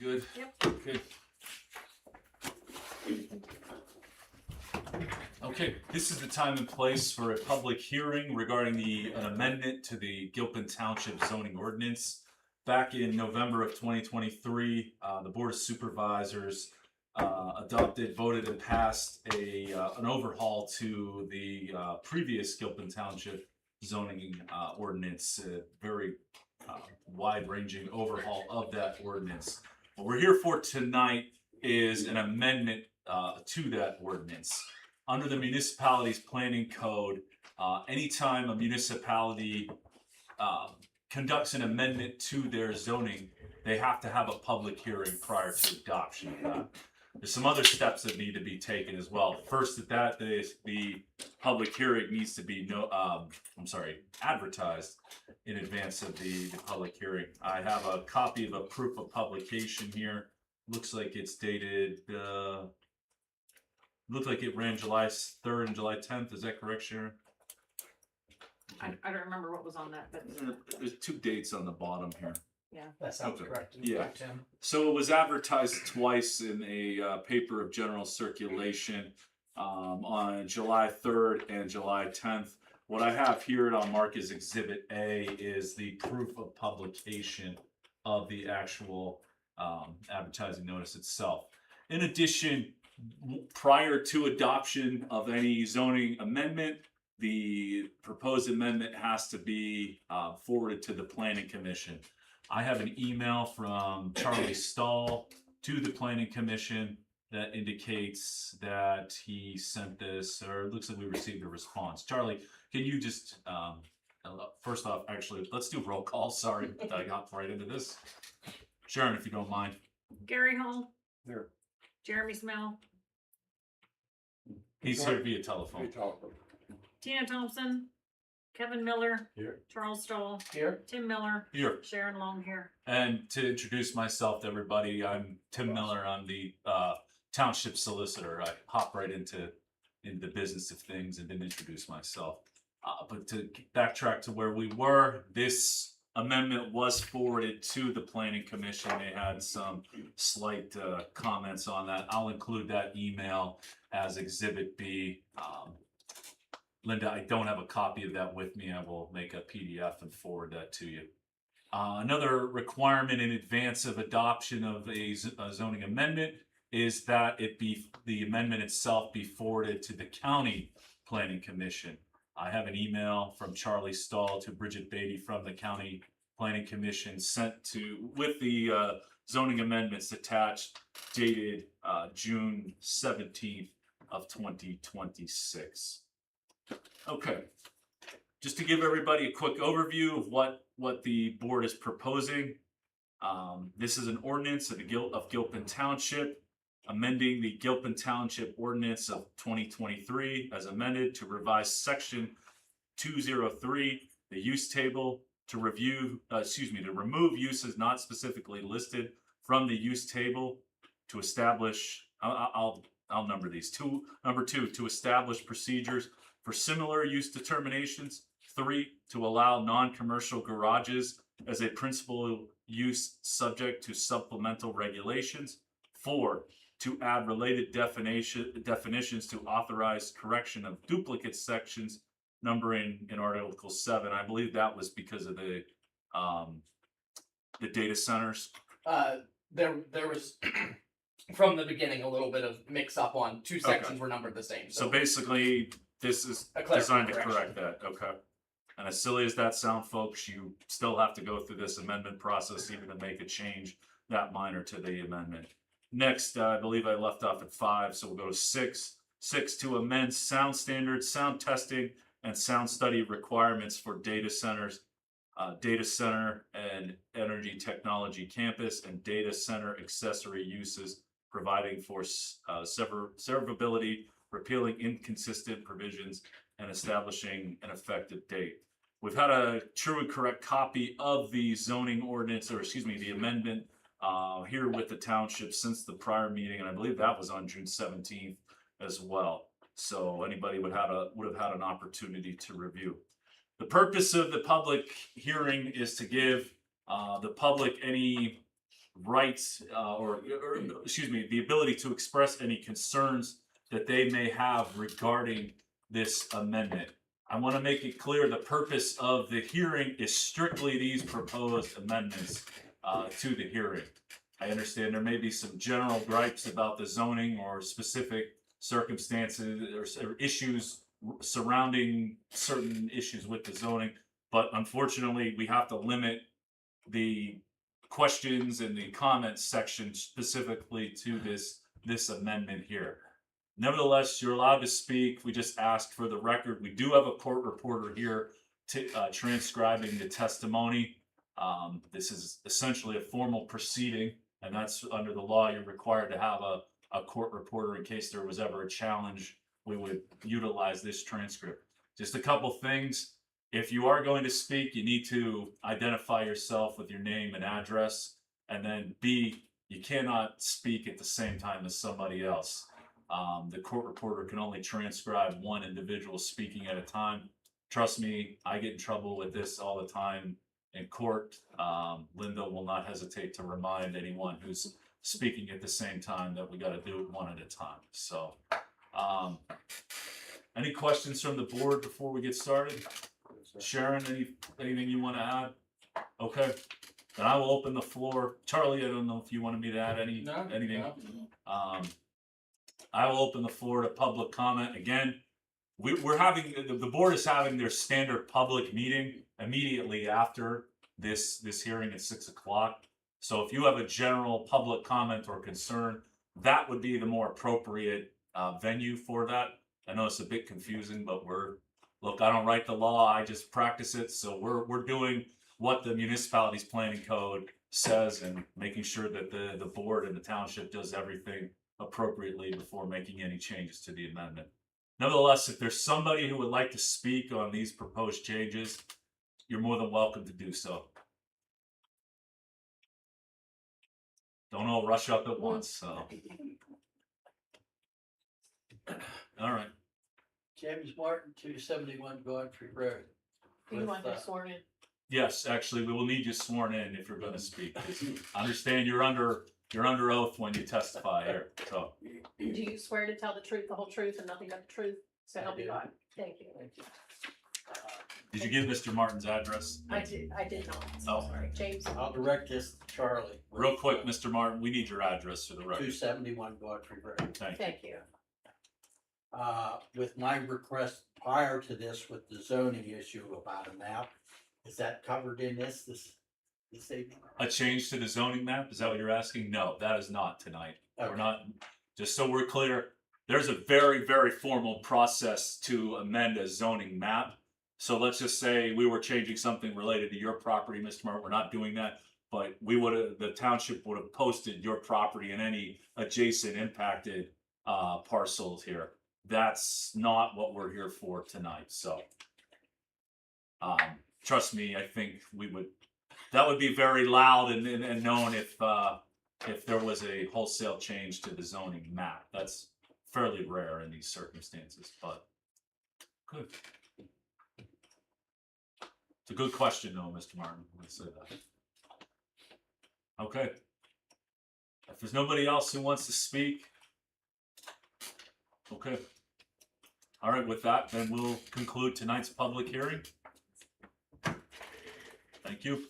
good? Yep. Okay. Okay, this is the time and place for a public hearing regarding an amendment to the Gilpin Township zoning ordinance. Back in November of 2023, the Board of Supervisors voted and passed an overhaul to the previous Gilpin Township zoning ordinance, a very wide-ranging overhaul of that ordinance. What we're here for tonight is an amendment to that ordinance. Under the municipality's planning code, anytime a municipality conducts an amendment to their zoning, they have to have a public hearing prior to adoption of that. There's some other steps that need to be taken as well. First, the public hearing needs to be advertised in advance of the public hearing. I have a copy of a proof of publication here. Looks like it's dated. Looked like it ran July 3rd and July 10th. Is that correct, Sharon? I don't remember what was on that, but There's two dates on the bottom here. yeah. That sounds Okay. correct. Yeah. Tim. So it was advertised twice in a paper of general circulation on July 3rd and July 10th. What I have here, and I'll mark as Exhibit A, is the proof of publication of the actual advertising notice itself. In addition, prior to adoption of any zoning amendment, the proposed amendment has to be forwarded to the Planning Commission. I have an email from Charlie Stahl to the Planning Commission that indicates that he sent this, or it looks like we received a response. Charlie, can you just, first off, actually, let's do roll call. Sorry, I got right into this. Sharon, if you don't mind. Gary Hall, There. Jeremy Smell, He's here via telephone. Tina Thompson, Kevin Miller, Here. Charles Stahl, Here. Tim Miller, Here. Sharon Long here. And to introduce myself to everybody, I'm Tim Miller. I'm the township solicitor. I hop right into the business of things and didn't introduce myself. But to backtrack to where we were, this amendment was forwarded to the Planning Commission. They had some slight comments on that. I'll include that email as Exhibit B. Linda, I don't have a copy of that with me. I will make a PDF and forward that to you. Another requirement in advance of adoption of a zoning amendment is that the amendment itself be forwarded to the County Planning Commission. I have an email from Charlie Stahl to Bridget Beatty from the County Planning Commission sent with the zoning amendments attached, dated June 17th of 2026. Okay, just to give everybody a quick overview of what the board is proposing. This is an ordinance of Gilpin Township, amending the Gilpin Township ordinance of 2023 as amended to revise section 203, the use table, to remove uses not specifically listed from the use table, to establish, I'll number these. Number two, to establish procedures for similar use determinations. 3, to allow non-commercial garages as a principal use subject to supplemental regulations. 4, to add related definitions to authorize correction of duplicate sections numbering in Article 7. I believe that was because of the data centers. There was from the beginning a little bit of mix up on two sections were numbered the same. So basically, this is designed to correct that. Okay. And as silly as that sounds, folks, you still have to go through this amendment process even to make a change that minor to the amendment. Next, I believe I left off at 5, so we'll go to 6. 6, to amend sound standards, sound testing, and sound study requirements for data centers, data center and energy technology campus, and data center accessory uses, providing for severability, repealing inconsistent provisions, and establishing an effective date. We've had a true and correct copy of the zoning ordinance, or excuse me, the amendment here with the township since the prior meeting, and I believe that was on June 17th as well. So anybody would have had an opportunity to review. The purpose of the public hearing is to give the public any rights, or excuse me, the ability to express any concerns that they may have regarding this amendment. I want to make it clear the purpose of the hearing is strictly these proposed amendments to the hearing. I understand there may be some general gripes about the zoning or specific circumstances or issues surrounding certain issues with the zoning, but unfortunately, we have to limit the questions and the comments section specifically to this amendment here. Nevertheless, you're allowed to speak. We just ask for the record. We do have a court reporter here to transcribing the testimony. This is essentially a formal proceeding, and that's under the law. You're required to have a court reporter in case there was ever a challenge. We would utilize this transcript. Just a couple things. If you are going to speak, you need to identify yourself with your name and address. And then B, you cannot speak at the same time as somebody else. The court reporter can only transcribe one individual speaking at a time. Trust me, I get in trouble with this all the time in court. Linda will not hesitate to remind anyone who's speaking at the same time that we got to do it one at a time. So, any questions from the board before we get started? Sharon, anything you want to add? Okay, then I will open the floor. Charlie, I don't know if you wanted me to add anything. No. I will open the floor to public comment. Again, we're having, the board is having their standard public meeting immediately after this hearing at 6 o'clock. So if you have a general public comment or concern, that would be the more appropriate venue for that. I know it's a bit confusing, but look, I don't write the law, I just practice it. So we're doing what the municipality's planning code says and making sure that the board and the township does everything appropriately before making any changes to the amendment. Nevertheless, if there's somebody who would like to speak on these proposed changes, you're more than welcome to do so. Don't all rush up at once, so. All right. James Martin, 271 Godfrey Road. Do you With, want to sworn in? Yes, actually, we will need you sworn in if you're gonna speak. I understand you're under oath when you testify here, so. Do you swear to tell the truth, the whole truth, and nothing but the truth? So help you God. Thank you. Thank you. Did you give Mr. Martin's address? I did not. Oh. Sorry, James. I'll direct this to Charlie. Real quick, Mr. Martin, we need your address for the record. 271 Godfrey Road. Thank you. Thank you. With my request prior to this with the zoning issue about a map, is that covered in this evening? A change to the zoning map, is that what you're asking? No, that is not tonight. We're Okay. not, just so we're clear, there's a very, very formal process to amend a zoning map. So let's just say we were changing something related to your property, Mr. Martin, we're not doing that. But the township would have posted your property and any adjacent impacted parcels here. That's not what we're here for tonight, so. Trust me, I think that would be very loud and known if there was a wholesale change to the zoning map. That's fairly rare in these circumstances, but good. It's a good question though, Mr. Martin, let's say that. Okay. If there's nobody else who wants to speak. Okay. All right, with that, then we'll conclude tonight's public hearing. Thank you.